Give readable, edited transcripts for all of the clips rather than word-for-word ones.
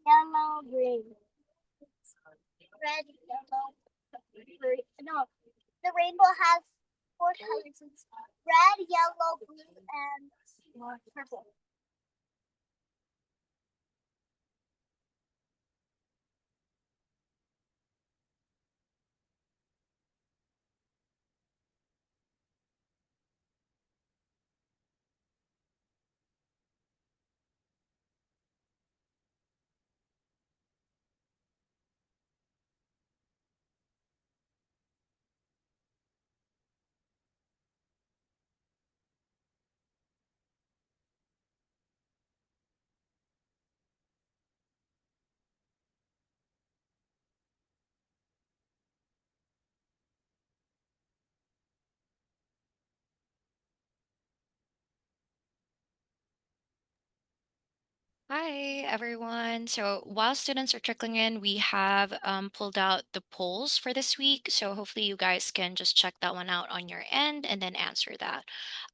yellow, green. Red, yellow, green. No, the rainbow has four colors. It's red, yellow, blue, and purple. Hi, everyone. So while students are trickling in, we have pulled out the polls for this week. So hopefully you guys can just check that one out on your end and then answer that.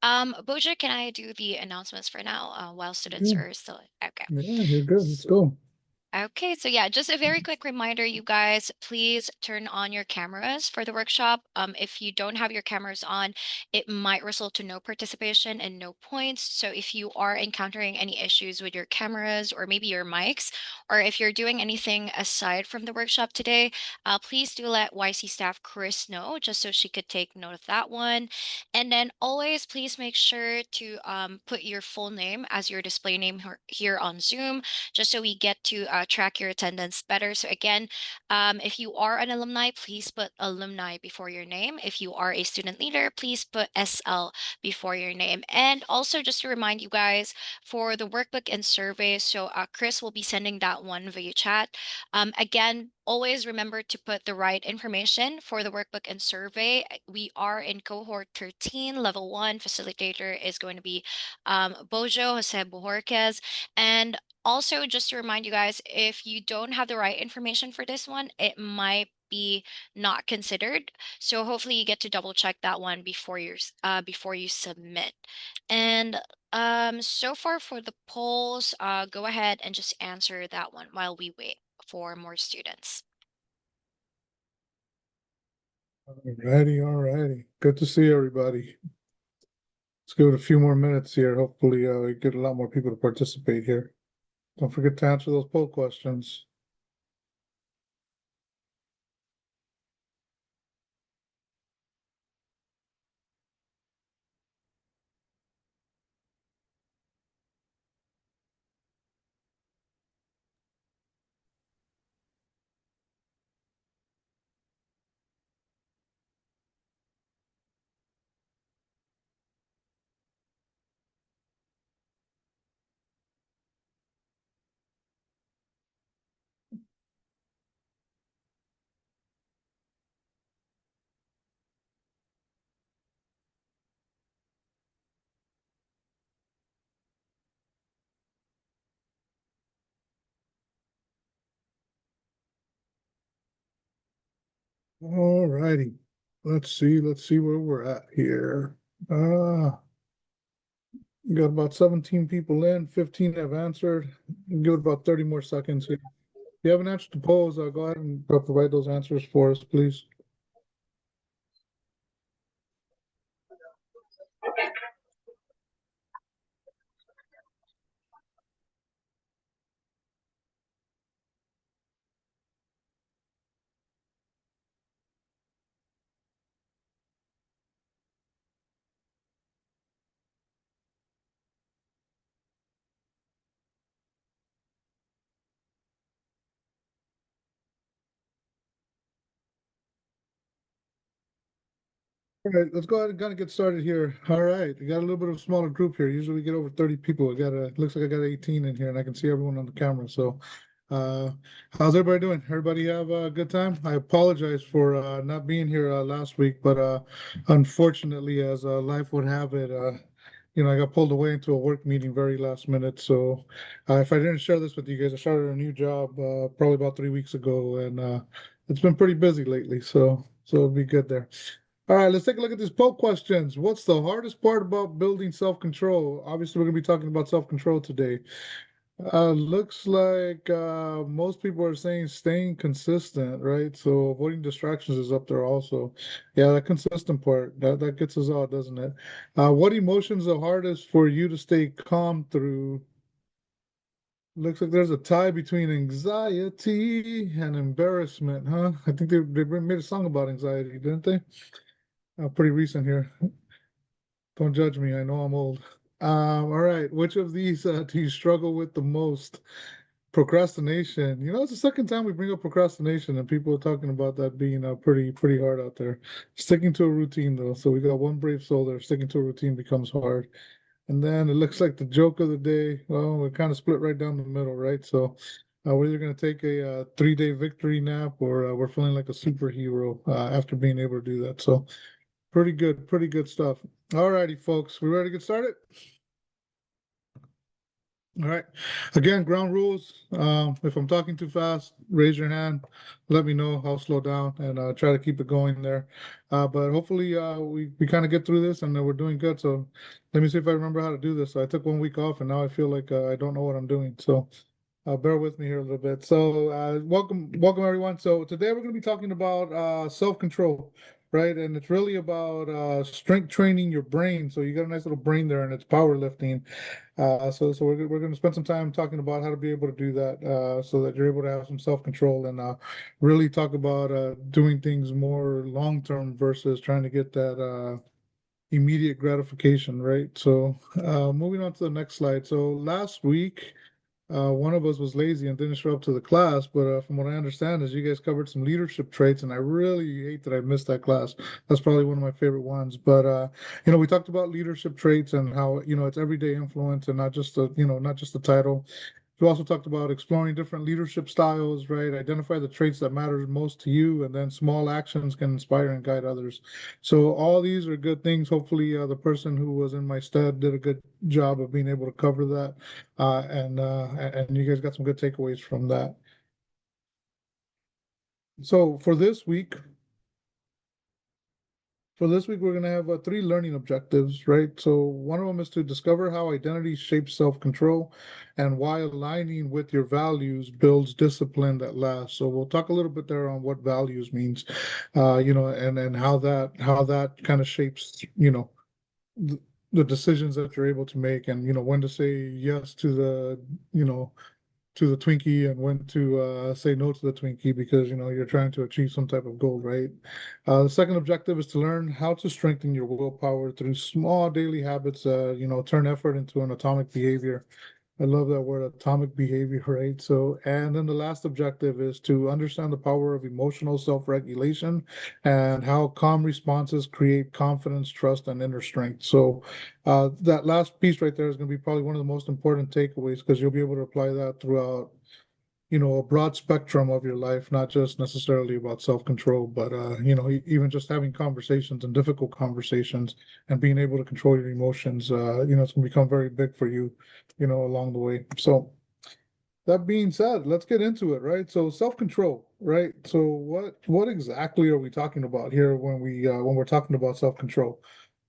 Boja, can I do the announcements for now while students Yeah, are still? Okay. yeah, you're good. Let's go. Okay, so yeah, just a very quick reminder, you guys, please turn on your cameras for the workshop. If you don't have your cameras on, it might result to no participation and no points. So if you are encountering any issues with your cameras or maybe your mics, or if you're doing anything aside from the workshop today, please do let YC staff Chris know just so she could take note of that one. And then always please make sure to put your full name as your display name here on Zoom just so we get to track your attendance better. So again, if you are an alumni, please put alumni before your name. If you are a student leader, please put SL before your name. And also just to remind you guys for the workbook and survey, so Chris will be sending that one via chat. Again, always remember to put the right information for the workbook and survey. We are in cohort 13, level 1. Facilitator is going to be Bojo Jose Bojorquez. And also, just to remind you guys, if you don't have the right information for this one, it might be not considered. So hopefully you get to double check that one before you submit. And so far for the polls, go ahead and just answer that one while we wait for more students. All righty. Good to see everybody. Let's give it a few more minutes here. Hopefully, we get a lot more people to participate here. Don't forget to answer those poll questions. All righty. Let's see. Let's see where we're at here. We got about 17 people in, 15 have answered. Give it about 30 more seconds here. If you haven't answered the polls, go ahead and provide those answers for us, please. All right, let's go ahead and kind of get started here. All right, we got a little bit of a smaller group here. Usually we get over 30 people. Looks like I got 18 in here and I can see everyone on the camera. So, uh, how's everybody doing? Everybody have a good time? I apologize for not being here last week, but unfortunately, as life would have it, I got pulled away into a work meeting very last minute. So, if I didn't share this with you guys, I started a new job probably about 3 weeks ago, and it's been pretty busy lately. So it'll be good there. All right, let's take a look at these poll questions. What's the hardest part about building self-control? Obviously, we're going to be talking about self-control today. Looks like most people are saying staying consistent, right? So avoiding distractions is up there also. Yeah, that consistent part that gets us all, doesn't it? What emotions are hardest for you to stay calm through? Looks like there's a tie between anxiety and embarrassment, huh? I think they made a song about anxiety, didn't they? Pretty recent here. Don't judge me. I know I'm old. All right. Which of these do you struggle with the most? Procrastination. You know, it's the second time we bring up procrastination, and people are talking about that being pretty hard out there. Sticking to a routine, though. So we got one brave soul there. Sticking to a routine becomes hard. And then it looks like the joke of the day. Well, we're kind of split right down the middle, right? So we're either going to take a 3-day victory nap, or we're feeling like a superhero after being able to do that. So pretty good stuff. All righty, folks. We ready to get started? All right. Again, ground rules. If I'm talking too fast, raise your hand. Let me know. I'll slow down and try to keep it going there. But hopefully, we kind of get through this and we're doing good. So let me see if I remember how to do this. So I took 1 week off and now I feel like I don't know what I'm doing. So bear with me here a little bit. So, welcome everyone. So today we're going to be talking about self-control, right? And it's really about strength training your brain. So you got a nice little brain there, and it's powerlifting. So we're going to spend some time talking about how to be able to do that, so that you're able to have some self-control and really talk about doing things more long-term versus trying to get that immediate gratification, right? So, moving on to the next slide. So last week. One of us was lazy and didn't show up to the class, but from what I understand is you guys covered some leadership traits, and I really hate that I missed that class. That's probably one of my favorite ones. But we talked about leadership traits and how it's everyday influence and not just not just the title. We also talked about exploring different leadership styles, right? Identify the traits that matter most to you, and then small actions can inspire and guide others. So all these are good things. Hopefully, the person who was in my stead did a good job of being able to cover that, and you guys got some good takeaways from that. So for this week, we're going to have 3 learning objectives, right? So one of them is to discover how identity shapes self-control and why aligning with your values builds discipline that lasts. So we'll talk a little bit there on what values means, and how that kind of shapes, the decisions that you're able to make, and when to say yes to you know, the Twinkie, and when to say no to the Twinkie because you're trying to achieve some type of goal, right? The second objective is to learn how to strengthen your willpower through small daily habits. Turn effort into an atomic behavior. I love that word, atomic behavior, right? So, and then the last objective is to understand the power of emotional self-regulation and how calm responses create confidence, trust, and inner strength. So, that last piece right there is going to be probably one of the most important takeaways because you'll be able to apply that throughout, a broad spectrum of your life, not just necessarily about self-control, but even just having conversations and difficult conversations and being able to control your emotions, it's gonna become very big for you, along the way. So that being said, let's get into it, right? So self-control, right? So what exactly are we talking about here when we're talking about self-control?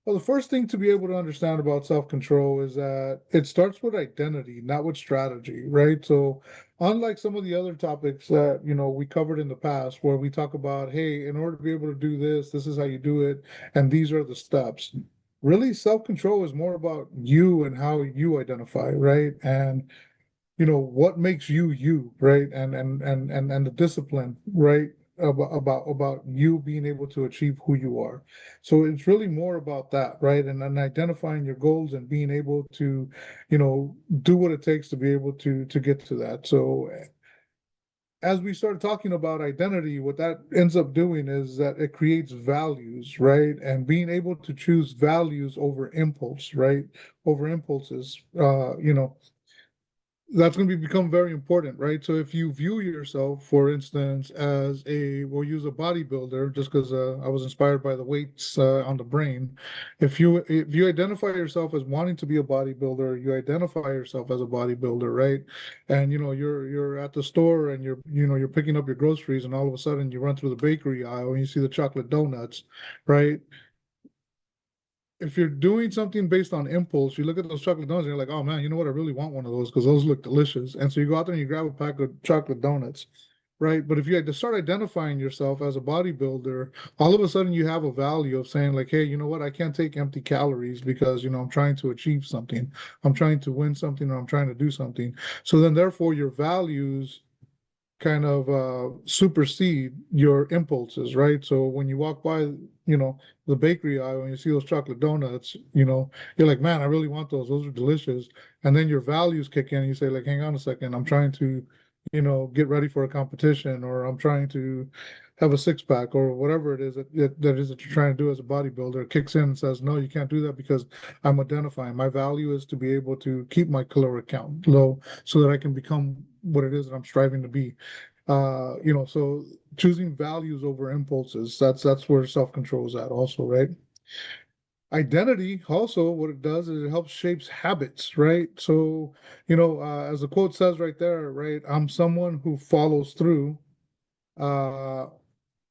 Well, the first thing to be able to understand about self-control is that it starts with identity, not with strategy, right? So, unlike some of the other topics that, we covered in the past, where we talk about, hey, in order to be able to do this, this is how you do it, and these are the steps. Really, self-control is more about you and how you identify, right? And what makes you you, right? And the discipline, right? About you being able to achieve who you are. So it's really more about that, right? And identifying your goals and being able to, do what it takes to be able to get to that. So as we start talking about identity, what that ends up doing is that it creates values, right? And being able to choose values over impulse, right? Over impulses, that's going to become very important, right? So if you view yourself, for instance, as we'll use a bodybuilder, just because I was inspired by the weights on the brain. If you identify yourself as wanting to be a bodybuilder, you identify yourself as a bodybuilder, right? And you're at the store and you're picking up your groceries, and all of a sudden you run through the bakery aisle and you see the chocolate donuts, right? if you're doing something based on impulse, you look at those chocolate donuts and you're like, oh man, you know what? I really want one of those because those look delicious. And so you go out there and you grab a pack of chocolate donuts, right? But if you had to start identifying yourself as a bodybuilder, all of a sudden you have a value of saying like, hey, you know what? I can't take empty calories because, I'm trying to achieve something. I'm trying to win something or I'm trying to do something. So then therefore your values kind of supersede your impulses, right? So when you walk by, the bakery aisle and you see those chocolate donuts, you're like, man, I really want those. Those are delicious. And then your values kick in and you say, like, hang on a second, I'm trying to, get ready for a competition, or I'm trying to have a six pack, or whatever it is that is that you're trying to do as a bodybuilder. It kicks in and says, no, you can't do that because I'm identifying. My value is to be able to keep my caloric count low so that I can become what it is that I'm striving to be. So choosing values over impulses, that's where self-control is at also, right? Identity also, what it does is it helps shapes habits, right? So, as the quote says right there, right? I'm someone who follows through, uh,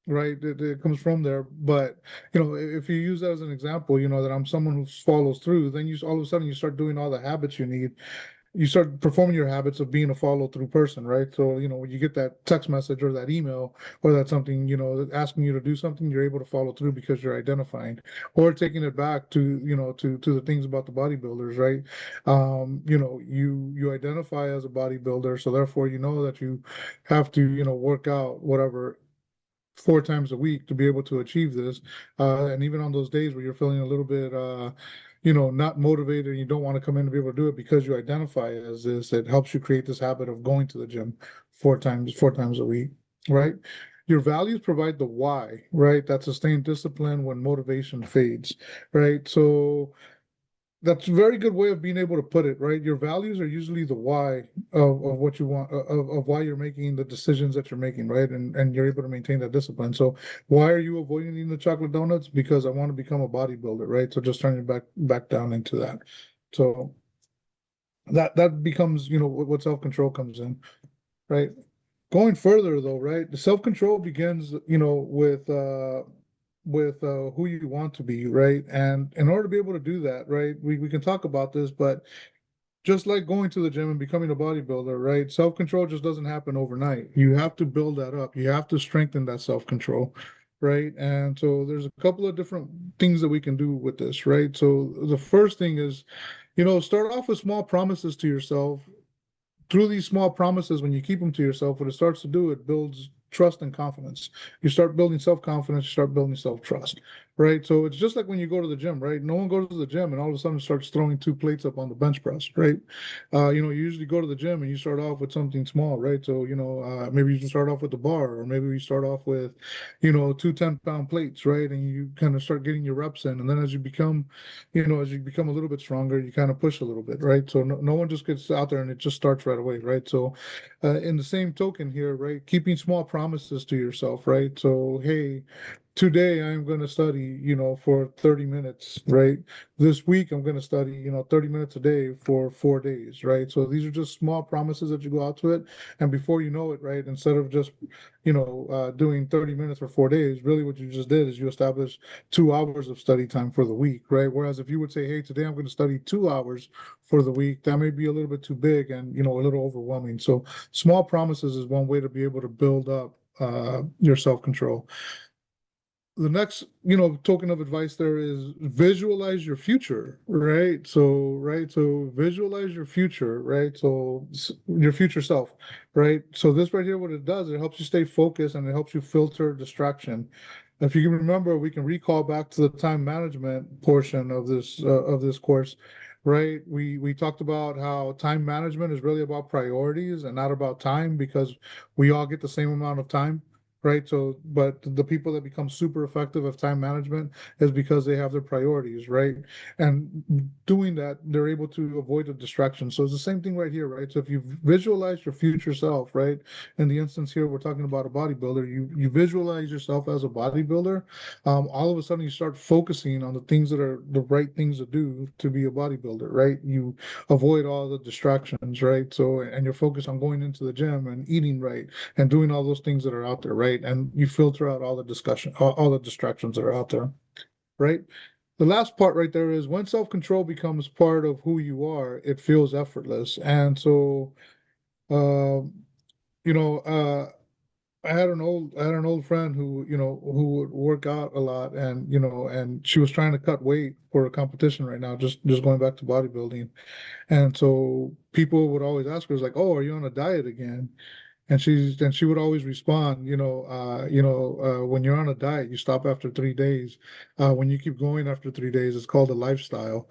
right? It comes from there. But, if you use that as an example, that I'm someone who follows through, then you all of a sudden you start doing all the habits you need. You start performing your habits of being a follow through person, right? So, when you get that text message or that email or that something, asking you to do something, you're able to follow through because you're identifying, or taking it back to, to the things about the bodybuilders, right? You identify as a bodybuilder, so therefore you know that you have to, work out whatever 4 times a week to be able to achieve this. And even on those days where you're feeling a little bit, not motivated and you don't want to come in to be able to do it because you identify as this, it helps you create this habit of going to the gym 4 times a week, right? Your values provide the why, right? That sustained discipline when motivation fades, right? So that's a very good way of being able to put it, right? Your values are usually the why of what you want, of why you're making the decisions that you're making, right? And you're able to maintain that discipline. So why are you avoiding eating the chocolate donuts? Because I want to become a bodybuilder, right? So just turning back down into that. So that becomes, what self-control comes in, right? Going further though, right? The self-control begins, with who you want to be, right? And in order to be able to do that, right, we can talk about this, but just like going to the gym and becoming a bodybuilder, right? Self-control just doesn't happen overnight. You have to build that up. You have to strengthen that self-control, right? And so there's a couple of different things that we can do with this, right? So the first thing is, start off with small promises to yourself. Through these small promises, when you keep them to yourself, what it starts to do, it builds trust and confidence. You start building self-confidence, you start building self-trust, right? So it's just like when you go to the gym, right? No one goes to the gym and all of a sudden starts throwing 2 plates up on the bench press, right? You usually go to the gym and you start off with something small, right? So, maybe you start off with the bar, or maybe you start off with, 2 10-pound plates, right? And you kind of start getting your reps in. And then as you become a little bit stronger, you kind of push a little bit, right? So no one just gets out there and it just starts right away, right? So in the same token here, right, keeping small promises to yourself, right? So, hey, today I'm going to study, for 30 minutes, right? This week I'm going to study, 30 minutes a day for 4 days, right? So these are just small promises that you go out to it. And before you know it, right, instead of just, doing 30 minutes for 4 days, really what you just did is you established 2 hours of study time for the week, right? Whereas if you would say, hey, today I'm going to study 2 hours for the week, that may be a little bit too big and, a little overwhelming. So small promises is one way to be able to build up your self-control. The next, token of advice there is visualize your future, right? So visualize your future, right? So your future self, right? So this right here, what it does, it helps you stay focused and it helps you filter distraction. If you can remember, we can recall back to the time management portion of this course, right? We talked about how time management is really about priorities and not about time, because we all get the same amount of time, right? So, but the people that become super effective at time management is because they have their priorities, right? And doing that, they're able to avoid the distraction. So it's the same thing right here, right? So if you visualize your future self, right? In the instance here, we're talking about a bodybuilder. You visualize yourself as a bodybuilder. All of a sudden, you start focusing on the things that are the right things to do to be a bodybuilder, right? You avoid all the distractions, right? So, and you're focused on going into the gym and eating right and doing all those things that are out there, right? And you filter out all the discussion, all the distractions that are out there, right? the last part right there is when self-control becomes part of who you are, it feels effortless. And so, um, you know, I had an old friend who, who would work out a lot, and and she was trying to cut weight for a competition right now, just going back to bodybuilding. And so people would always ask her, like, "Oh, are you on a diet again?" And she would always respond, when you're on a diet, you stop after 3 days. When you keep going after 3 days, it's called a lifestyle.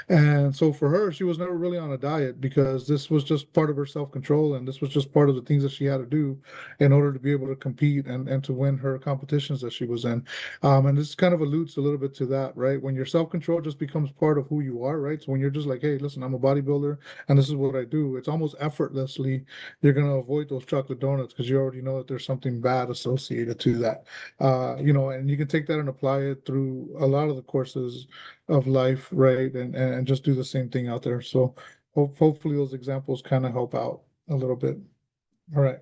And so for her, she was never really on a diet because this was just part of her self-control, and this was just part of the things that she had to do in order to be able to compete and to win her competitions that she was in. And this kind of alludes a little bit to that, right? When your self-control just becomes part of who you are, right? So when you're just like, hey, listen, I'm a bodybuilder and this is what I do, it's almost effortlessly you're going to avoid those chocolate donuts because you already know that there's something bad associated to that. And you can take that and apply it through a lot of the courses of life, right? And just do the same thing out there. So hopefully those examples kind of help out a little bit. All right.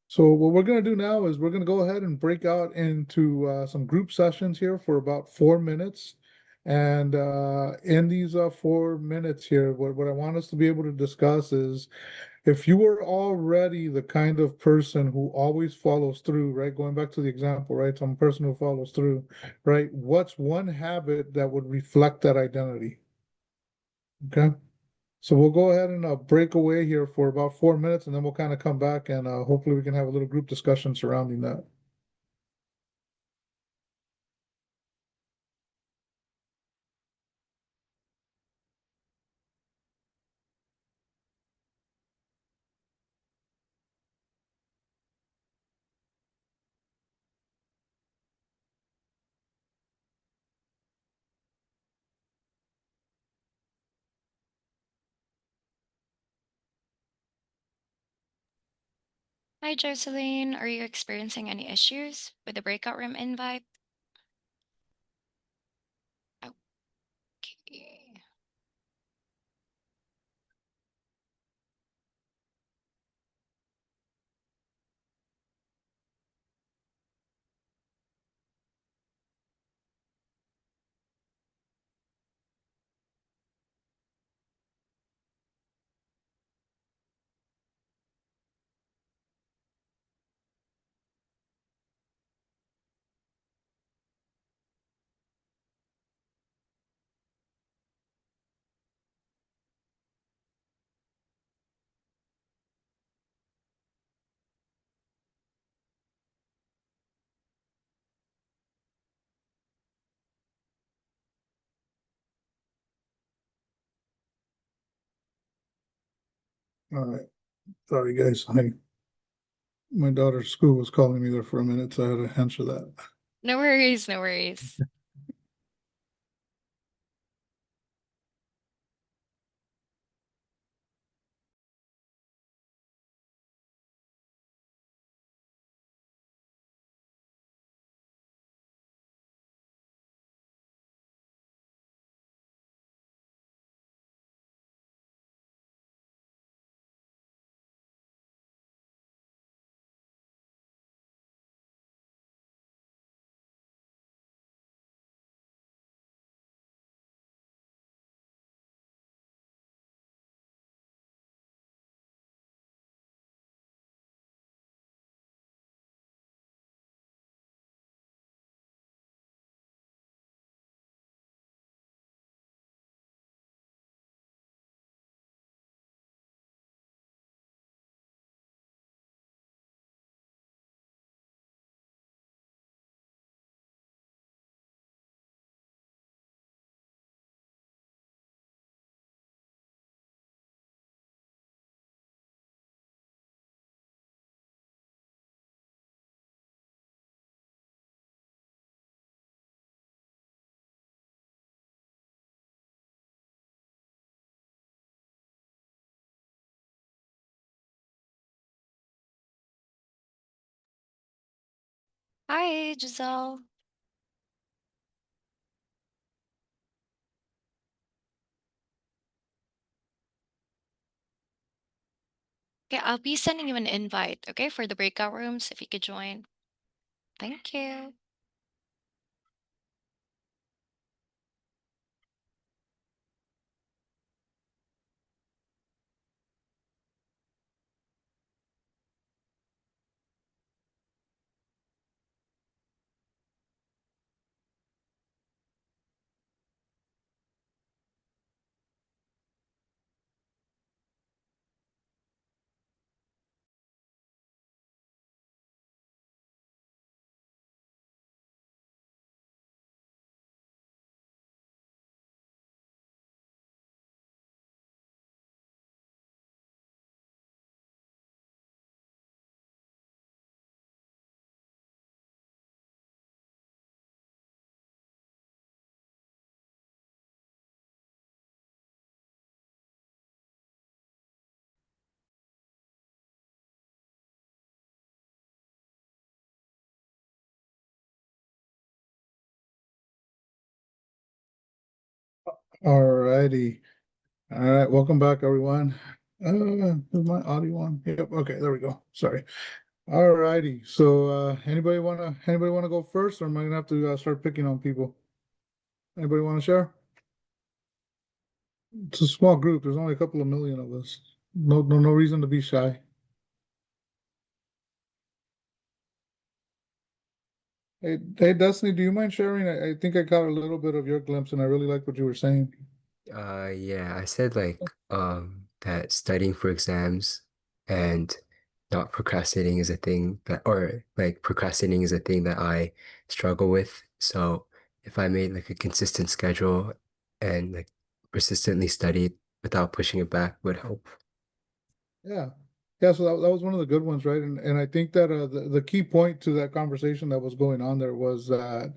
So what we're going to do now is we're going to go ahead and break out into some group sessions here for about 4 minutes. And in these 4 minutes here, what I want us to be able to discuss is if you were already the kind of person who always follows through, right? Going back to the example, right? Some person who follows through, right? What's one habit that would reflect that identity? Okay. So we'll go ahead and break away here for about 4 minutes, and then we'll kind of come back and hopefully we can have a little group discussion surrounding that. Hi, Jocelyn. Are you experiencing any issues with the breakout room invite? Okay. All right. Sorry, guys. My daughter's school was calling me there for a minute, so I had to answer that. No worries, no worries. Hi, Giselle. Okay, I'll be sending you an invite, okay, for the breakout rooms if you could join. Thank you. All righty. All right, welcome back, everyone. Is my audio on? Yep. Okay, there we go. Sorry. All righty. So, anybody wanna go first, or am I gonna have to start picking on people? Anybody want to share? It's a small group. There's only a couple of million of us. No reason to be shy. Hey, Destiny, do you mind sharing? I think I caught a little bit of your glimpse, and I really like what you were saying. Yeah, I said like that studying for exams and not procrastinating is a thing that or like procrastinating is a thing that I struggle with. So if I made like a consistent schedule and like persistently studied without pushing it back would help. Yeah. Yeah, so that was one of the good ones, right? And I think that the key point to that conversation that was going on there was that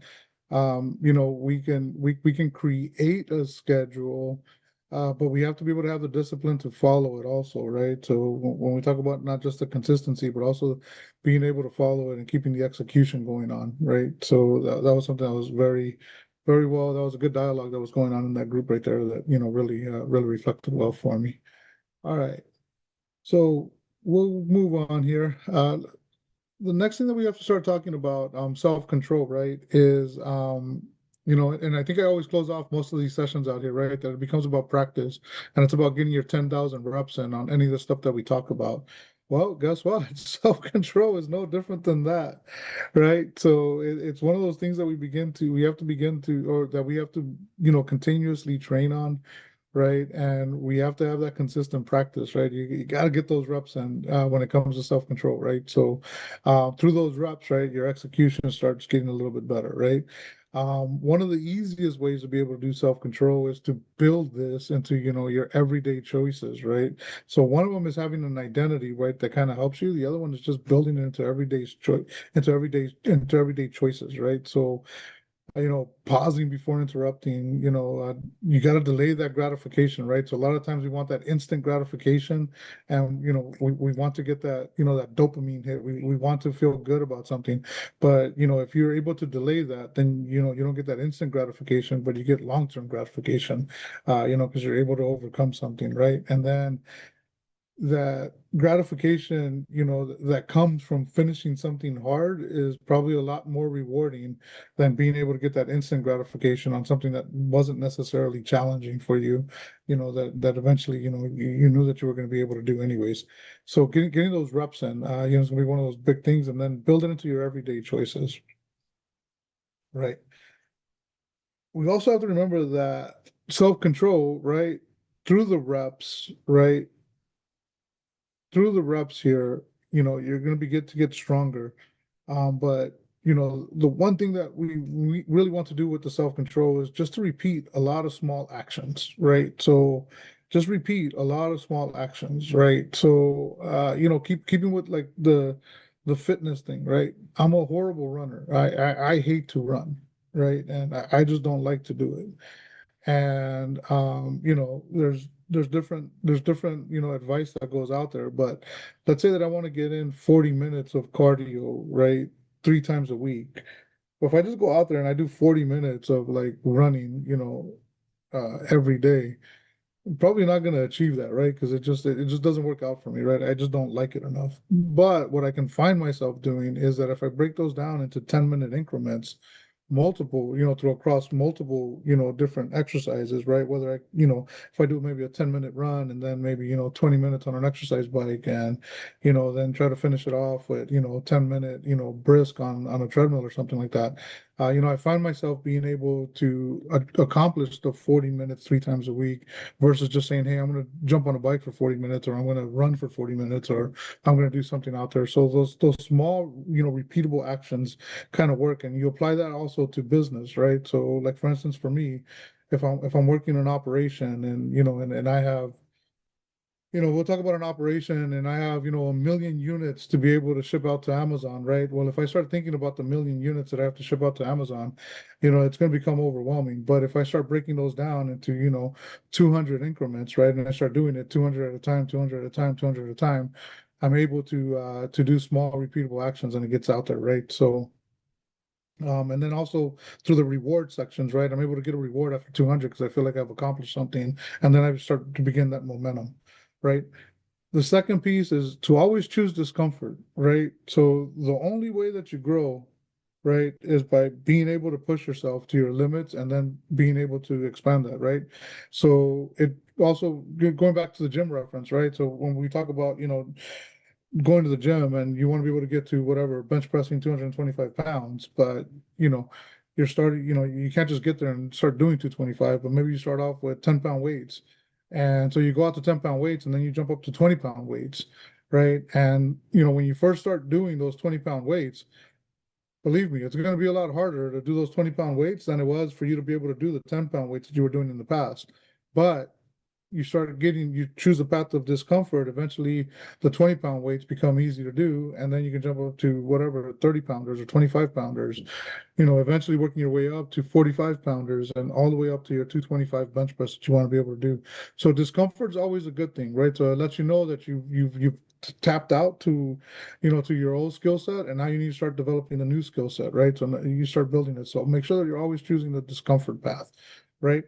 we can create a schedule, but we have to be able to have the discipline to follow it also, right? So when we talk about not just the consistency, but also being able to follow it and keeping the execution going on, right? So that was something that was very, very well. That was a good dialogue that was going on in that group right there that, really reflected well for me. All right. So we'll move on here. The next thing that we have to start talking about, self-control, right, is, and I think I always close off most of these sessions out here, right, that it becomes about practice and it's about getting your 10,000 reps in on any of the stuff that we talk about. Well, guess what? Self-control is no different than that, right? So it's one of those things that we have to begin to, or that we have to, continuously train on, right? And we have to have that consistent practice, right? You got to get those reps in when it comes to self-control, right? So through those reps, right, your execution starts getting a little bit better, right? One of the easiest ways to be able to do self-control is to build this into, your everyday choices, right? So one of them is having an identity, right, that kind of helps you. The other one is just building it into everyday choices, right? So pausing before interrupting, you got to delay that gratification, right? So a lot of times we want that instant gratification and, we want to get that, that dopamine hit. We want to feel good about something. But, if you're able to delay that, then, you don't get that instant gratification, but you get long-term gratification, because you're able to overcome something, right? And then that gratification, that comes from finishing something hard is probably a lot more rewarding than being able to get that instant gratification on something that wasn't necessarily challenging for you, that eventually, you knew that you were going to be able to do anyways. So getting those reps in, it's going to be one of those big things, and then build it into your everyday choices, right? We also have to remember that self-control, right, through the reps, right, through the reps here, you're going to get stronger. But the one thing that we really want to do with the self-control is just to repeat a lot of small actions, right? So just repeat a lot of small actions, right? So keeping with like the fitness thing, right? I'm a horrible runner. I hate to run, right? And I just don't like to do it. And there's different advice that goes out there, but let's say that I want to get in 40 minutes of cardio, right, 3 times a week. But if I just go out there and I do 40 minutes of like running, every day, I'm probably not going to achieve that, right? Because it just doesn't work out for me, right? I just don't like it enough. But what I can find myself doing is that if I break those down into 10-minute increments, multiple, through across multiple, different exercises, right? Whether if I do maybe a 10-minute run and then maybe, 20 minutes on an exercise bike and, then try to finish it off with, 10-minute, brisk on a treadmill or something like that. I find myself being able to accomplish the 40 minutes 3 times a week versus just saying, hey, I'm going to jump on a bike for 40 minutes, or I'm going to run for 40 minutes, or I'm going to do something out there. So those small, repeatable actions kind of work. And you apply that also to business, right? So like for instance, for me, if I'm working an operation and and I have, we'll talk about an operation and I have, 1 million units to be able to ship out to Amazon, right? Well, if I start thinking about the 1 million units that I have to ship out to Amazon, it's going to become overwhelming. But if I start breaking those down into, 200 increments, right? And I start doing it 200 at a time, 200 at a time, 200 at a time, I'm able to do small repeatable actions and it gets out there, right? So And then also through the reward sections, right? I'm able to get a reward after 200 because I feel like I've accomplished something, and then I start to begin that momentum, right? The second piece is to always choose discomfort, right? So the only way that you grow, right, is by being able to push yourself to your limits and then being able to expand that, right? So it also going back to the gym reference, right? So when we talk about, going to the gym and you want to be able to get to whatever bench pressing 225 pounds, but you're starting, you can't just get there and start doing 225, but maybe you start off with 10-pound weights. And so you go out to 10-pound weights and then you jump up to 20-pound weights, right? And when you first start doing those 20-pound weights, believe me, it's going to be a lot harder to do those 20-pound weights than it was for you to be able to do the 10-pound weights that you were doing in the past. But you choose a path of discomfort. Eventually, the 20-pound weights become easy to do, and then you can jump up to whatever 30-pounders or 25-pounders. Eventually working your way up to 45-pounders and all the way up to your 225 bench press that you want to be able to do. So discomfort is always a good thing, right? So it lets you know that you've tapped out to your old skill set, and now you need to start developing a new skill set, right? So you start building it. So make sure that you're always choosing the discomfort path, right?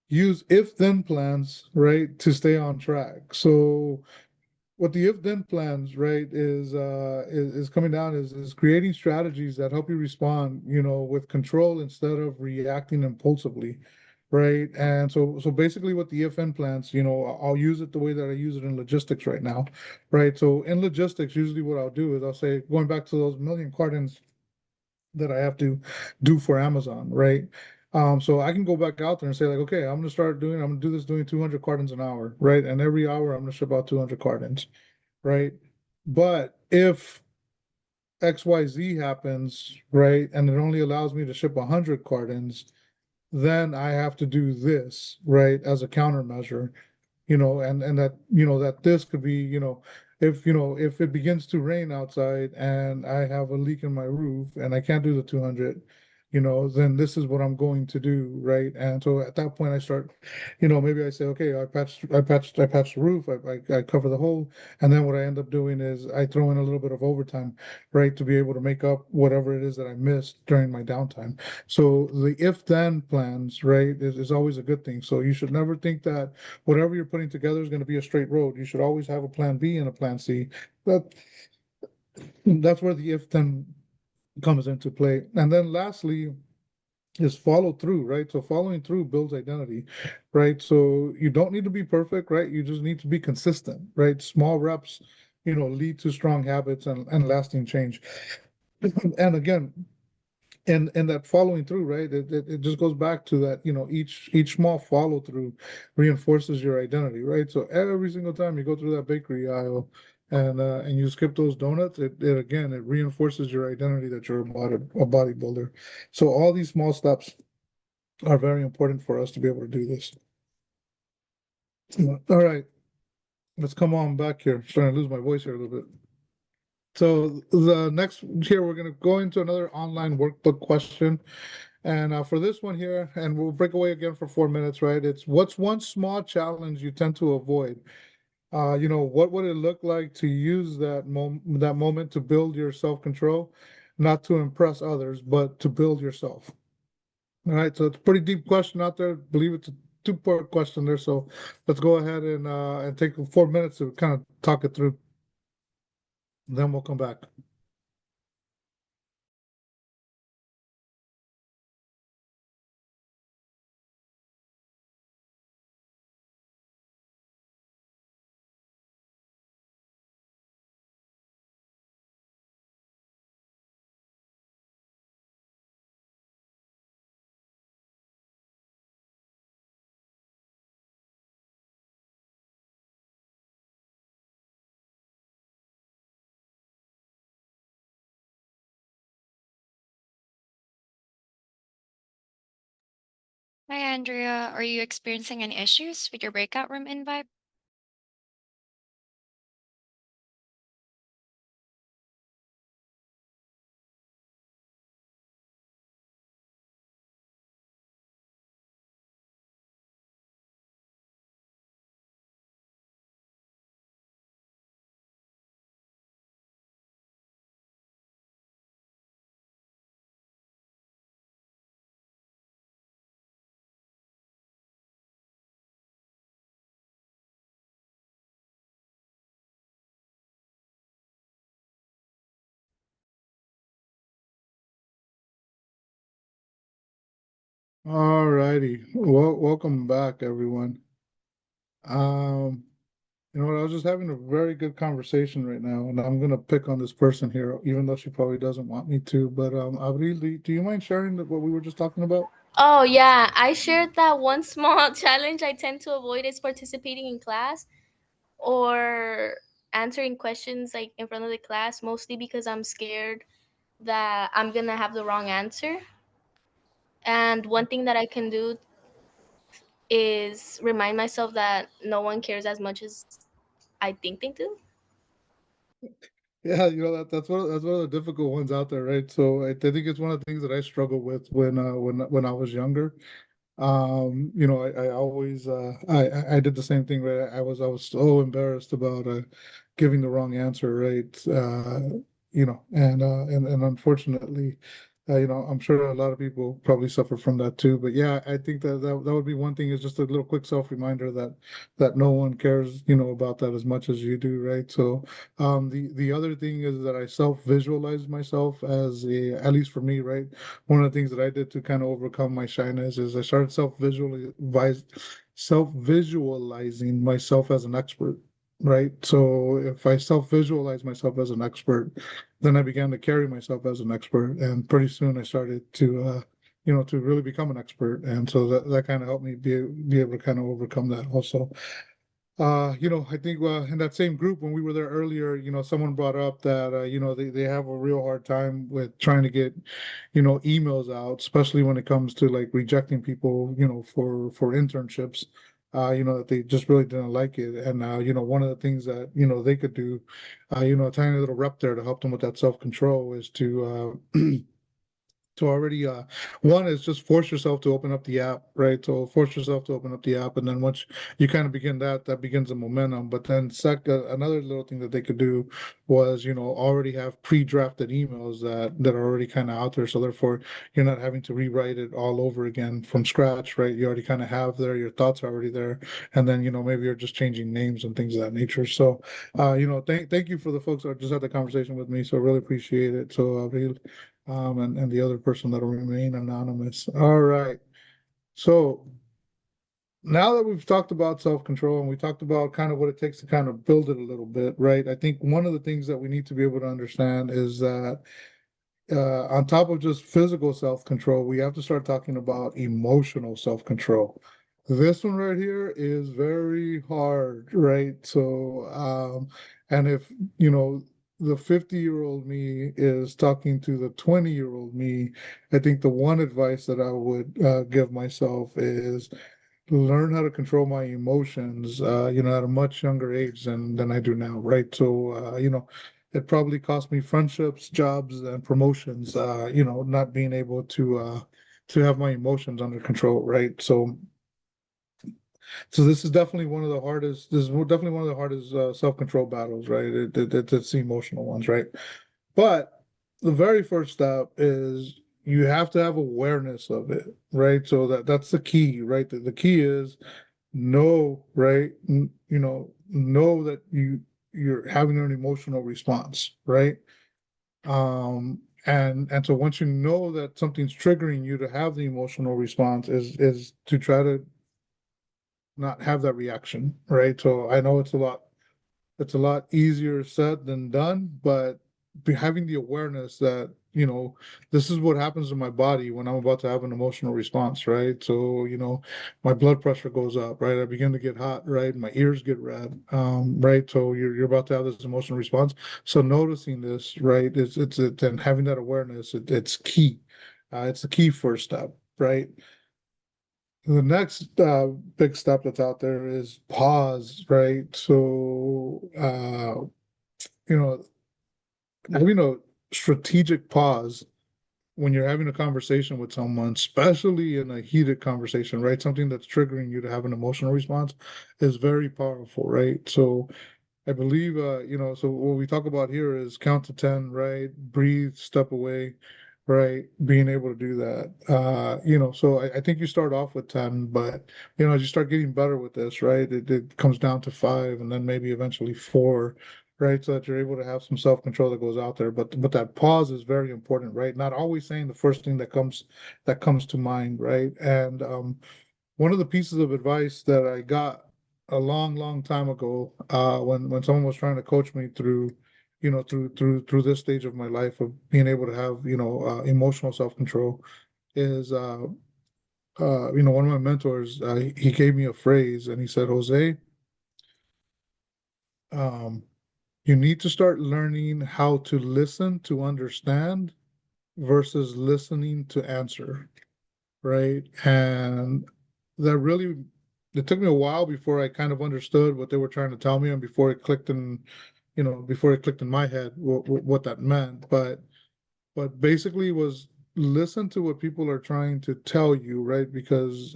Use if then plans, right, to stay on track. So what the if then plans, right, is coming down is creating strategies that help you respond, with control instead of reacting impulsively, right? And so basically what the if then plans, I'll use it the way that I use it in logistics right now, right? So in logistics, usually what I'll do is I'll say, going back to those million cartons that I have to do for Amazon, right? So I can go back out there and say like, okay, I'm gonna do this doing 200 cartons an hour, right? And every hour I'm gonna ship out 200 cartons, right? But if XYZ happens, right, and it only allows me to ship 100 cartons, then I have to do this, right, as a countermeasure, and that that this could be, if it begins to rain outside and I have a leak in my roof and I can't do the 200, then this is what I'm going to do, right? And so at that point I start, maybe I say, okay, I patched the roof, I cover the hole, and then what I end up doing is I throw in a little bit of overtime, right, to be able to make up whatever it is that I missed during my downtime. So the if then plans, right, is always a good thing. So you should never think that whatever you're putting together is going to be a straight road. You should always have a plan B and a plan C. That that's where the if then comes into play. And then lastly is follow through, right? So following through builds identity, right? So you don't need to be perfect, right? You just need to be consistent, right? Small reps, lead to strong habits and lasting change. And again, and that following through, right? It just goes back to that, each small follow through reinforces your identity, right? So every single time you go through that bakery aisle and you skip those donuts, it again it reinforces your identity that you're a bodybuilder. So all these small steps are very important for us to be able to do this. All right, let's come on back here. I'm starting to lose my voice here a little bit. So the next here, we're going to go into another online workbook question. And for this one here, and we'll break away again for 4 minutes, right? It's what's one small challenge you tend to avoid? What would it look like to use that moment to build your self-control, not to impress others, but to build yourself? All right, so it's a pretty deep question out there. I believe it's a two-part question there. So let's go ahead and take 4 minutes to kind of talk it through. Then we'll come back. Hi, Andrea. Are you experiencing any issues with your breakout room invite? All righty. Well, welcome back, everyone. Um, you know what? I was just having a very good conversation right now, and I'm gonna pick on this person here, even though she probably doesn't want me to. But Avril, do you mind sharing what we were just talking about? Oh, yeah. I shared that one small challenge I tend to avoid is participating in class or answering questions like in front of the class, mostly because I'm scared that I'm going to have the wrong answer. And one thing that I can do is remind myself that no one cares as much as I think they do. Yeah, that's one of the difficult ones out there, right? So I think it's one of the things that I struggle with when I was younger. I always I did the same thing, right? I was so embarrassed about giving the wrong answer, right? And unfortunately, I'm sure a lot of people probably suffer from that too. But yeah, I think that would be one thing, is just a little quick self reminder that no one cares, about that as much as you do, right? So the other thing is that I self visualize myself as at least for me, right? One of the things that I did to kind of overcome my shyness is I started self visualizing myself as an expert, right? So if I self visualize myself as an expert, then I began to carry myself as an expert, and pretty soon I started to really become an expert, and so that kind of helped me be able to kind of overcome that also. I think in that same group when we were there earlier, someone brought up that they have a real hard time with trying to get, emails out, especially when it comes to like rejecting people, for internships. That they just really didn't like it. And one of the things that, they could do, a tiny little rep there to help them with that self-control is to already one is just force yourself to open up the app, right? So force yourself to open up the app, and then once you kind of begin that begins the momentum. But then second, another little thing that they could do was already have pre-drafted emails that are already kind of out there, so therefore you're not having to rewrite it all over again from scratch, right? You already kind of have there, your thoughts are already there, and then maybe you're just changing names and things of that nature. So thank you for the folks that just had the conversation with me, so really appreciate it. So and the other person that'll remain anonymous. All right. So now that we've talked about self-control and we talked about kind of what it takes to kind of build it a little bit, right? I think one of the things that we need to be able to understand is that on top of just physical self-control, we have to start talking about emotional self-control. This one right here is very hard, right? So, and if, the 50-year-old me is talking to the 20-year-old me, I think the one advice that I would give myself is learn how to control my emotions, at a much younger age than I do now, right? So, it probably cost me friendships, jobs, and promotions, not being able to have my emotions under control, right? So this is definitely one of the hardest. This is definitely one of the hardest self-control battles, right? It's the emotional ones, right? But the very first step is you have to have awareness of it, right? So that's the key, right? The key is know, right? Know that you're having an emotional response, right? And so once you know that something's triggering you to have the emotional response is to try to not have that reaction, right? So I know it's a lot easier said than done, but having the awareness that, this is what happens in my body when I'm about to have an emotional response, right? So, my blood pressure goes up, right? I begin to get hot, right? My ears get red, right? So you're about to have this emotional response. So noticing this, right, and having that awareness, it's key. It's the key first step, right? The next big step that's out there is pause, right? So, you know, having a strategic pause when you're having a conversation with someone, especially in a heated conversation, right? Something that's triggering you to have an emotional response is very powerful, right? So, I believe, so what we talk about here is count to 10, right? Breathe, step away, right? Being able to do that. So I think you start off with 10, but, as you start getting better with this, right? It comes down to five and then maybe eventually four. right? So that you're able to have some self-control that goes out there. But that pause is very important, right? Not always saying the first thing that comes to mind, right? And one of the pieces of advice that I got a long time ago, when someone was trying to coach me through, through this stage of my life of being able to have, emotional self-control, is one of my mentors, he gave me a phrase and he said, Jose, um, you need to start learning how to listen to understand versus listening to answer, right? And that really, it took me a while before I kind of understood what they were trying to tell me and before it clicked in, before it clicked in my head what that meant. But basically was listen to what people are trying to tell you, right? Because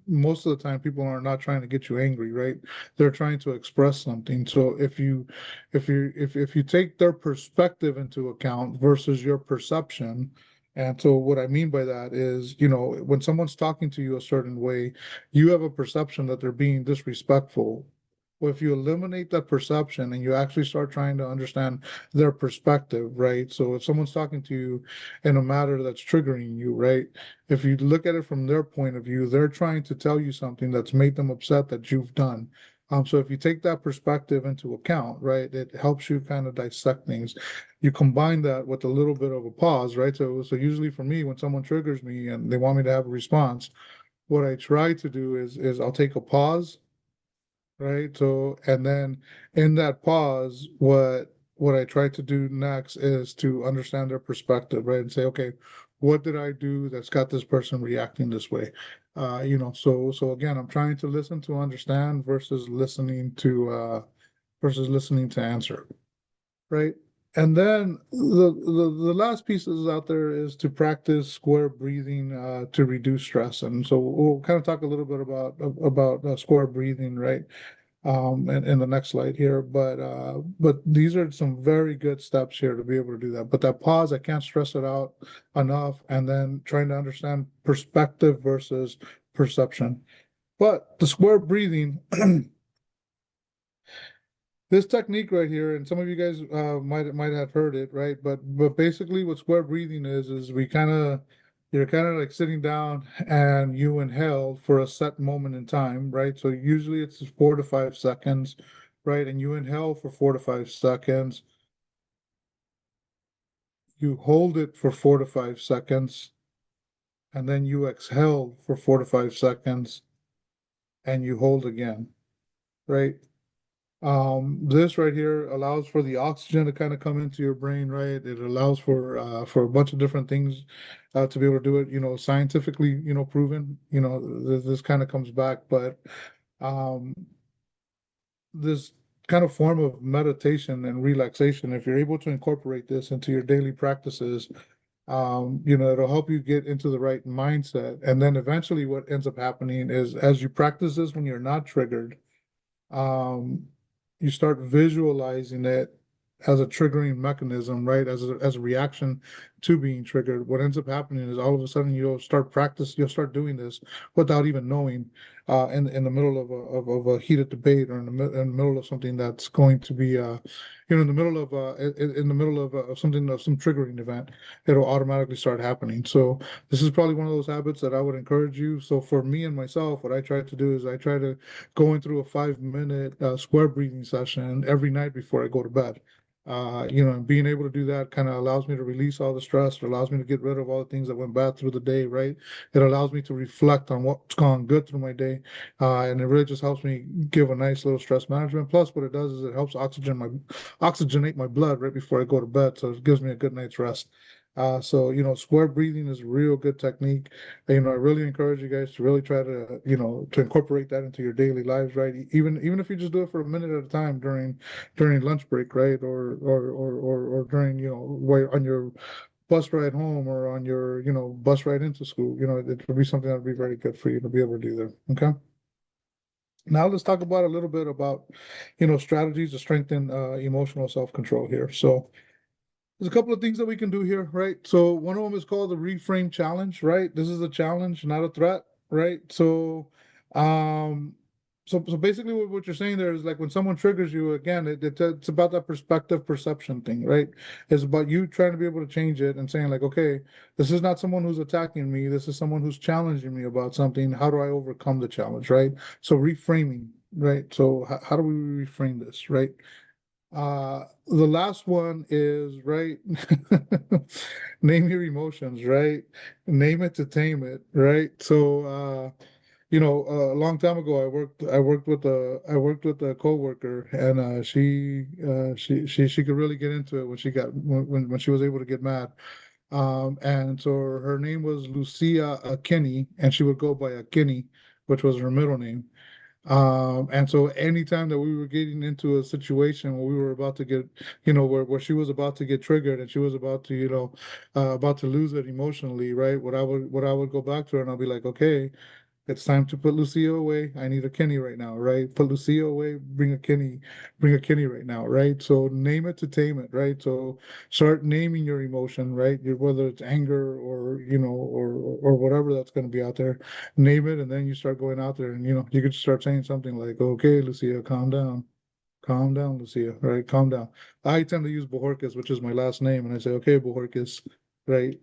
most of the time people are not trying to get you angry, right? They're trying to express something. So if you take their perspective into account versus your perception, and so what I mean by that is, when someone's talking to you a certain way, you have a perception that they're being disrespectful. Well, if you eliminate that perception and you actually start trying to understand their perspective, right? So if someone's talking to you in a matter that's triggering you, right? If you look at it from their point of view, they're trying to tell you something that's made them upset that you've done. So if you take that perspective into account, right, it helps you kind of dissect things. You combine that with a little bit of a pause, right? So usually for me, when someone triggers me and they want me to have a response, what I try to do is I'll take a pause, right? So, and then in that pause, what I try to do next is to understand their perspective, right? And say, okay, what did I do that's got this person reacting this way? So again, I'm trying to listen to understand versus listening to answer, right? And then the last piece is out there is to practice square breathing to reduce stress. And so we'll kind of talk a little bit about square breathing, right? In the next slide here. But these are some very good steps here to be able to do that. But that pause, I can't stress it out enough. And then trying to understand perspective versus perception. But the square breathing, this technique right here, and some of you guys might have heard it, right? But basically, what square breathing is you're kind of like sitting down and you inhale for a set moment in time, right? So usually it's 4 to 5 seconds, right? And you inhale for 4 to 5 seconds. You hold it for 4 to 5 seconds, and then you exhale for 4 to 5 seconds, and you hold again, right? This right here allows for the oxygen to kind of come into your brain, right? It allows for a bunch of different things to be able to do it, scientifically, proven, this kind of comes back, but um, this kind of form of meditation and relaxation, if you're able to incorporate this into your daily practices, it'll help you get into the right mindset. And then eventually what ends up happening is as you practice this when you're not triggered, um, you start visualizing it as a triggering mechanism, right? As a reaction to being triggered. What ends up happening is all of a sudden you'll start doing this without even knowing, in the middle of a heated debate or in the middle of something that's going to be, in the middle of in the middle of something of some triggering event, it'll automatically start happening. So this is probably one of those habits that I would encourage you. So for me and myself, what I try to do is I try to going through a 5 minute square breathing session every night before I go to bed. And being able to do that kind of allows me to release all the stress. It allows me to get rid of all the things that went bad through the day, right? It allows me to reflect on what's gone good through my day. And it really just helps me give a nice little stress management. Plus, what it does is it helps oxygenate my blood right before I go to bed. So it gives me a good night's rest. So, square breathing is a real good technique. I really encourage you guys to really try to, to incorporate that into your daily lives, right? Even if you just do it for a minute at a time during lunch break, right? Or during, while on your bus ride home or on your, bus ride into school, it would be something that would be very good for you to be able to do there. Okay. Now let's talk about a little bit about, strategies to strengthen emotional self-control here. So there's a couple of things that we can do here, right? So one of them is called the reframe challenge, right? This is a challenge, not a threat, right? So, So basically what you're saying there is like when someone triggers you again, it's about that perspective perception thing, right? It's about you trying to be able to change it and saying like, okay, this is not someone who's attacking me. This is someone who's challenging me about something. How do I overcome the challenge, right? So reframing, right? So how do we reframe this, right? The last one is right. Name your emotions, right? Name it to tame it, right? So a long time ago, I worked with a coworker, and she could really get into it when she got when she was able to get mad. And so her name was Lucia Akinney, and she would go by Akinney, which was her middle name. And so anytime that we were getting into a situation where we were about to get, where she was about to get triggered and she was about to, about to lose it emotionally, right? What I would go back to her and I'll be like, okay, it's time to put Lucia away. I need a Kenny right now, right? Put Lucia away, bring a Kenny right now, right? So name it to tame it, right? So start naming your emotion, right? Whether it's anger or, or whatever that's going to be out there, name it. And then you start going out there and, you could start saying something like, okay, Lucia, calm down. Calm down, Lucia, right? Calm down. I tend to use Bohorquez, which is my last name. And I say, okay, Bohorquez, right?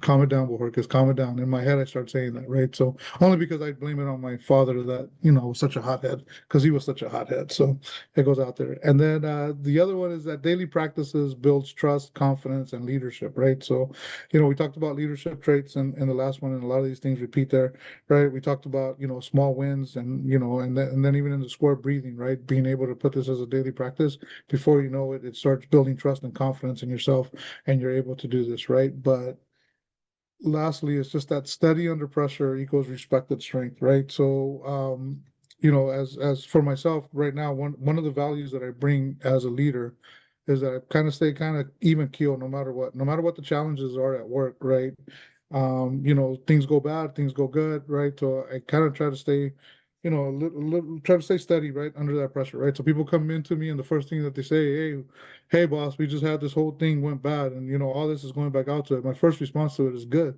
Calm it down, Bohorquez, calm it down. In my head, I start saying that, right? So only because I blame it on my father that, was such a hothead, because he was such a hothead. So it goes out there. And then the other one is that daily practices builds trust, confidence, and leadership, right? So, we talked about leadership traits in the last one, and a lot of these things repeat there, right? We talked about, small wins and, and then even in the square breathing, right? Being able to put this as a daily practice, before you know it, it starts building trust and confidence in yourself, and you're able to do this, right? But lastly, it's just that steady under pressure equals respected strength, right? So, as for myself right now, one of the values that I bring as a leader is that I kind of stay kind of even keel no matter what the challenges are at work, right? Things go bad, things go good, right? So I kind of try to stay, try to stay steady, right, under that pressure, right? So people come into me and the first thing that they say, hey, boss, we just had this whole thing went bad, and all this is going back out to it. My first response to it is good,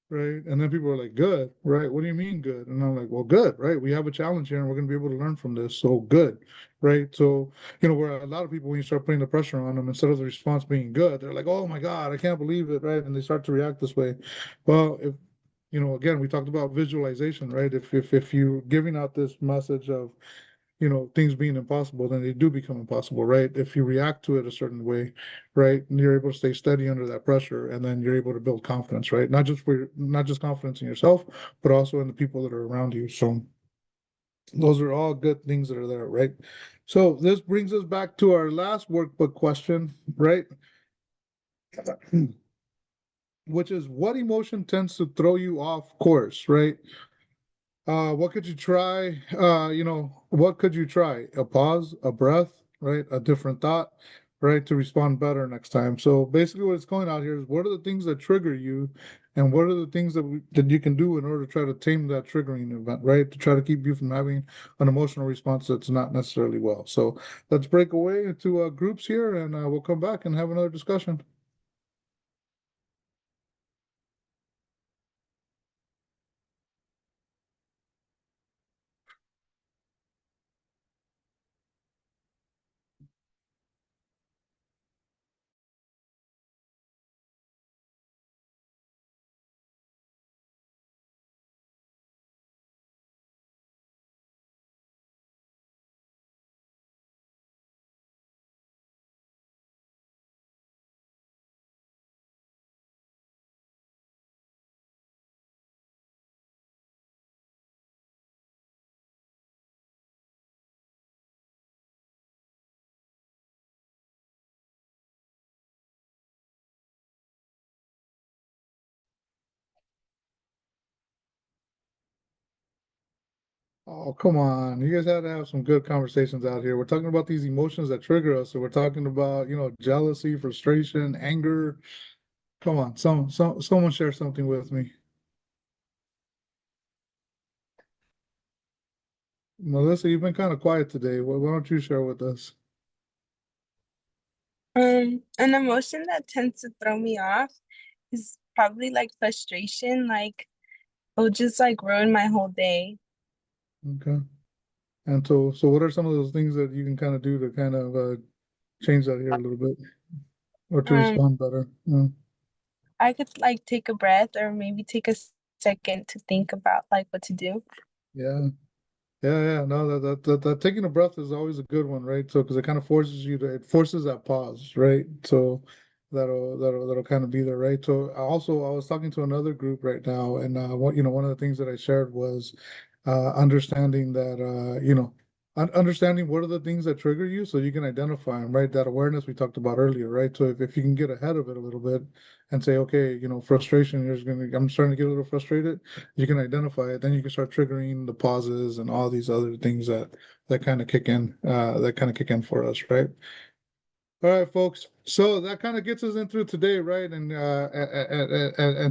right? And then people are like, good, right? What do you mean good? And I'm like, well, good, right? We have a challenge here and we're going to be able to learn from this. So good, right? So, where a lot of people, when you start putting the pressure on them, instead of the response being good, they're like, oh my God, I can't believe it, right? And they start to react this way. Well, if, again, we talked about visualization, right? If you're giving out this message of, things being impossible, then they do become impossible, right? If you react to it a certain way, right, and you're able to stay steady under that pressure, and then you're able to build confidence, right? Not just confidence in yourself, but also in the people that are around you. So those are all good things that are there, right? So this brings us back to our last workbook question, right? Which is, what emotion tends to throw you off course, right? What could you try? What could you try? A pause, a breath, right? A different thought, right? To respond better next time. So basically what it's going out here is, what are the things that trigger you, and what are the things that you can do in order to try to tame that triggering event, right? To try to keep you from having an emotional response that's not necessarily well. So let's break away into groups here, and we'll come back and have another discussion. Oh, come on. You guys had to have some good conversations out here. We're talking about these emotions that trigger us. So we're talking about, jealousy, frustration, anger. Come on, someone share something with me. Melissa, you've been kind of quiet today. Why don't you share with us? An emotion that tends to throw me off is probably like frustration. Like it'll just like ruin my whole day. Okay. And so what are some of those things that you can kind of do to kind of change that here a little bit, or to Um, respond better? I could like take a breath or maybe take a second to think about like what to do. Yeah. Yeah. No, that taking a breath is always a good one, right? So because it kind of forces you to, it forces that pause, right? So that'll kind of be there, right? So I was talking to another group right now, and one of the things that I shared was understanding that understanding what are the things that trigger you, so you can identify them, right? That awareness we talked about earlier, right? So if you can get ahead of it a little bit and say, okay, frustration, I'm starting to get a little frustrated, you can identify it, then you can start triggering the pauses and all these other things that kind of kick in, for us, right? All right, folks. So that kind of gets us in through today, right? And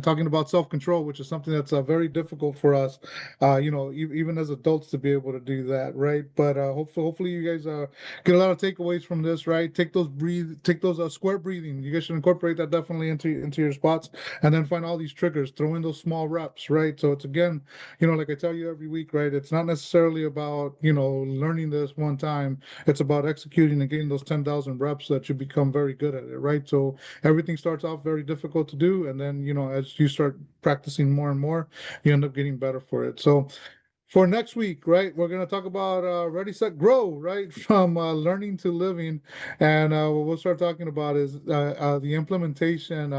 talking about self-control, which is something that's very difficult for us, even as adults to be able to do that, right? But hopefully you guys get a lot of takeaways from this, right? Take those square breathing. You guys should incorporate that definitely into your spots, and then find all these triggers. Throw in those small reps, right? So it's again, like I tell you every week, right? It's not necessarily about learning this one time. It's about executing and getting those 10,000 reps so that you become very good at it, right? So everything starts off very difficult to do, and then as you start practicing more and more, you end up getting better for it. So for next week, right, we're going to talk about Ready, Set, Grow, right, from learning to living. And what we'll start talking about is the implementation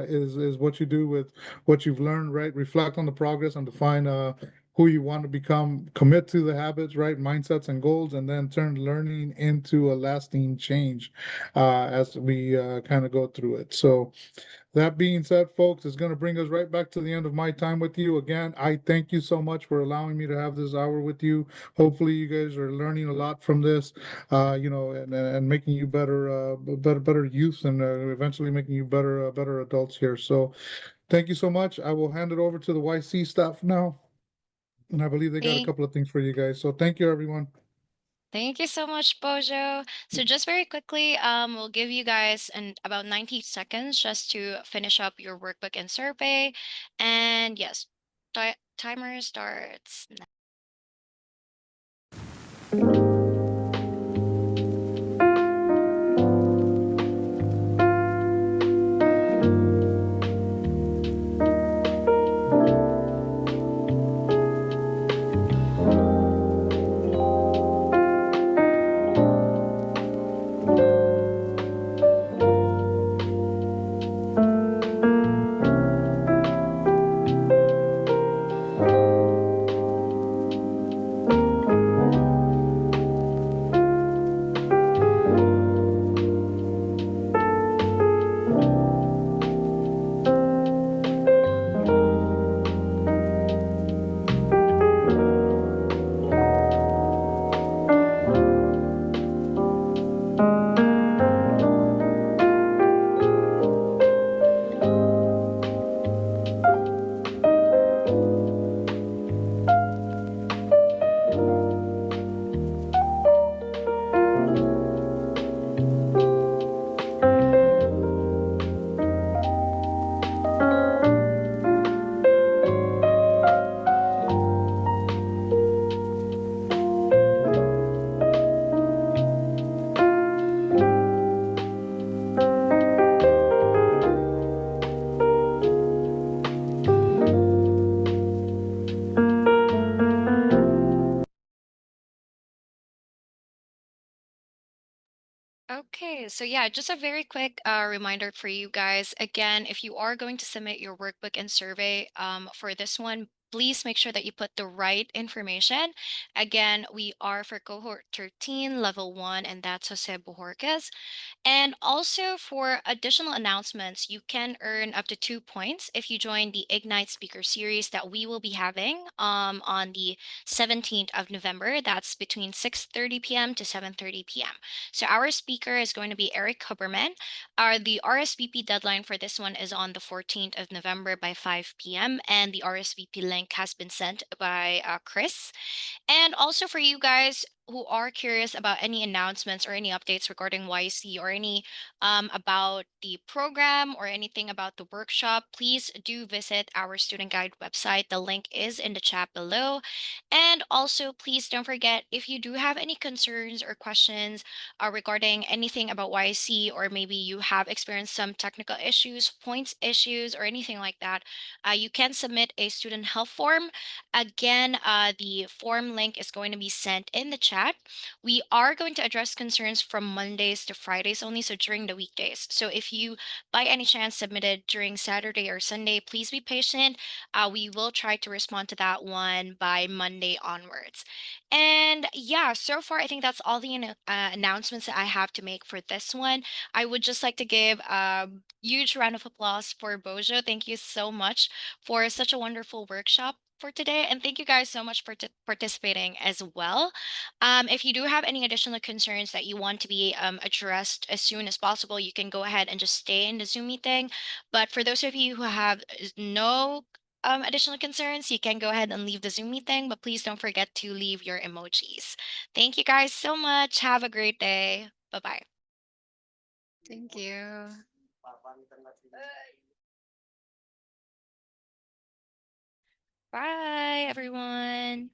is what you do with what you've learned, right? Reflect on the progress and define who you want to become, commit to the habits, right, mindsets and goals, and then turn learning into a lasting change as we kind of go through it. So that being said, folks, it's going to bring us right back to the end of my time with you. Again, I thank you so much for allowing me to have this hour with you. Hopefully, you guys are learning a lot from this, and making you better youth, and eventually making you better adults here. So, thank you so much. I will hand it over to the YC staff now, and I believe they got a Thank couple of things for you guys. So, thank you, everyone. Thank you so much, Bojo. So just very quickly, we'll give you guys about 90 seconds just to finish up your workbook and survey. And yes, timer starts Okay, so yeah, just a very quick reminder for you guys. Again, if you are going to submit your workbook and survey for this one, please make sure that you put the right information. Again, we are for cohort 13, level 1, and that's Jose Bojorquez. And also for additional announcements, you can earn up to 2 points if you join the Ignite Speaker Series that we will be having on the 17th of November. That's between 6:30 p.m. to 7:30 p.m. So our speaker is going to be Eric Huberman. The RSVP deadline for this one is on the 14th of November by 5 p.m. And the RSVP link has been sent by Chris. And also for you guys, who are curious about any announcements or any updates regarding YC or any about the program or anything about the workshop, please do visit our student guide website. The link is in the chat below. And also, please don't forget, if you do have any concerns or questions regarding anything about YC, or maybe you have experienced some technical issues, points issues, or anything like that, you can submit a student help form. Again, the form link is going to be sent in the chat. We are going to address concerns from Mondays to Fridays only, so during the weekdays. So if you, by any chance, submitted during Saturday or Sunday, please be patient. We will try to respond to that one by Monday onwards. And yeah, so far, I think that's all the announcements that I have to make for this one. I would just like to give a huge round of applause for Bojo. Thank you so much for such a wonderful workshop for today. And thank you guys so much for participating as well. If you do have any additional concerns that you want to be addressed as soon as possible, you can go ahead and just stay in the Zoom meeting. But for those of you who have no additional concerns, you can go ahead and leave the Zoom meeting, but please don't forget to leave your emojis. Thank you guys so much. Have a great day. Bye-bye. Thank you. Bye, everyone.